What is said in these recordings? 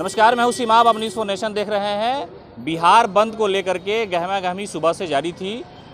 नमस्कार, मैं हूं सीमा, आप न्यूज़ फॉर नेशन देख रहे हैं। बिहार बंद को लेकर के गहमा गहमी सुबह से जारी थी।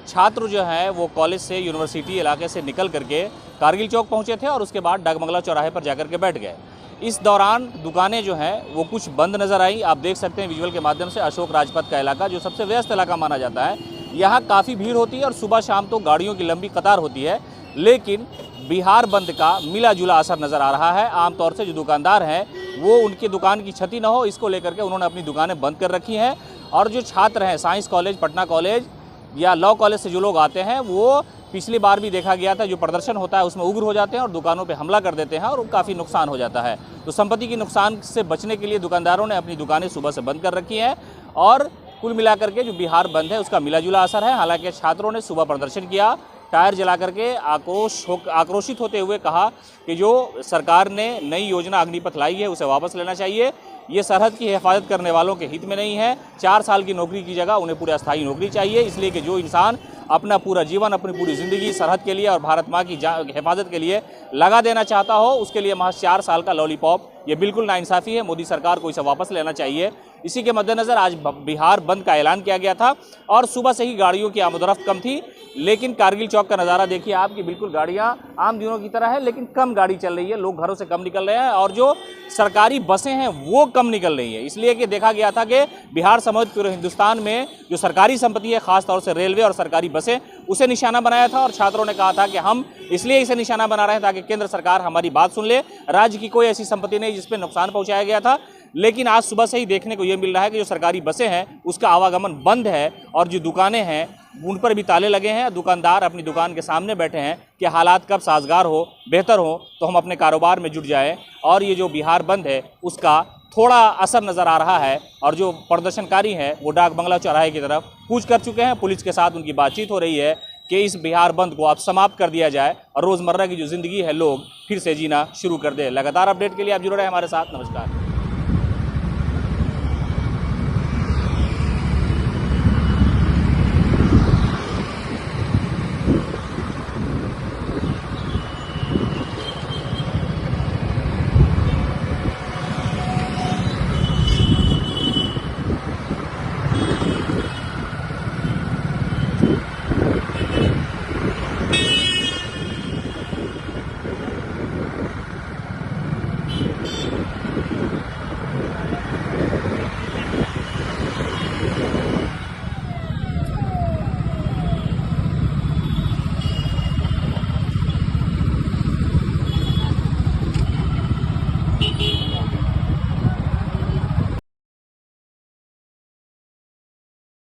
छात्र जो हैं वो कॉलेज से, यूनिवर्सिटी इलाके से निकल करके कारगिल चौक पहुंचे थे और उसके बाद डाकबंगला चौराहे पर जाकर के बैठ गए। इस दौरान दुकानें जो हैं वो कुछ बंद नज़र आई। आप देख सकते हैं विजुअल के माध्यम से अशोक राजपथ का इलाका, जो सबसे व्यस्त इलाका माना जाता है, यहाँ काफ़ी भीड़ होती है और सुबह शाम तो गाड़ियों की लंबी कतार होती है। लेकिन बिहार बंद का मिला जुला असर नज़र आ रहा है। आमतौर से जो दुकानदार हैं वो उनकी दुकान की क्षति न हो, इसको लेकर के उन्होंने अपनी दुकानें बंद कर रखी हैं। और जो छात्र हैं साइंस कॉलेज, पटना कॉलेज या लॉ कॉलेज से जो लोग आते हैं, वो पिछली बार भी देखा गया था, जो प्रदर्शन होता है उसमें उग्र हो जाते हैं और दुकानों पे हमला कर देते हैं और काफ़ी नुकसान हो जाता है। तो संपत्ति के नुकसान से बचने के लिए दुकानदारों ने अपनी दुकानें सुबह से बंद कर रखी हैं और कुल मिलाकर के जो बिहार बंद है उसका मिला जुला असर है। हालांकि छात्रों ने सुबह प्रदर्शन किया, टायर जला करके आक्रोशित होते हुए कहा कि जो सरकार ने नई योजना अग्निपथ लाई है उसे वापस लेना चाहिए। ये सरहद की हिफाजत करने वालों के हित में नहीं है। 4 साल की नौकरी की जगह उन्हें पूरी अस्थायी नौकरी चाहिए, इसलिए कि जो इंसान अपना पूरा जीवन, अपनी पूरी ज़िंदगी सरहद के लिए और भारत माँ की हिफाजत के लिए लगा देना चाहता हो, उसके लिए महज 4 साल का लॉलीपॉप, ये बिल्कुल नाइंसाफ़ी है। मोदी सरकार को इसे वापस लेना चाहिए। इसी के मद्देनज़र आज बिहार बंद का ऐलान किया गया था और सुबह से ही गाड़ियों की आमदोरफ्त कम थी। लेकिन कारगिल चौक का नज़ारा देखिए आप कि बिल्कुल गाड़ियां आम दिनों की तरह है, लेकिन कम गाड़ी चल रही है। लोग घरों से कम निकल रहे हैं और जो सरकारी बसें हैं वो कम निकल रही है, इसलिए कि देखा गया था कि बिहार समेत पूरे हिंदुस्तान में जो सरकारी संपत्ति है, खासतौर से रेलवे और सरकारी बसें, उसे निशाना बनाया था। और छात्रों ने कहा था कि हम इसलिए इसे निशाना बना रहे हैं ताकि केंद्र सरकार हमारी बात सुन ले। राज्य की कोई ऐसी संपत्ति नहीं जिस पर नुकसान पहुंचाया गया था। लेकिन आज सुबह से ही देखने को ये मिल रहा है कि जो सरकारी बसें हैं उसका आवागमन बंद है और जो दुकानें हैं उन पर भी ताले लगे हैं। दुकानदार अपनी दुकान के सामने बैठे हैं कि हालात कब साजगार हो, बेहतर हो तो हम अपने कारोबार में जुट जाएं। और ये जो बिहार बंद है उसका थोड़ा असर नज़र आ रहा है और जो प्रदर्शनकारी हैं वो डाकबंगला चौराहे की तरफ कूच कर चुके हैं। पुलिस के साथ उनकी बातचीत हो रही है कि इस बिहार बंद को आप समाप्त कर दिया जाए और रोज़मर्रा की जो ज़िंदगी है लोग फिर से जीना शुरू कर दे। लगातार अपडेट के लिए आप जुड़े रहें हमारे साथ। नमस्कार।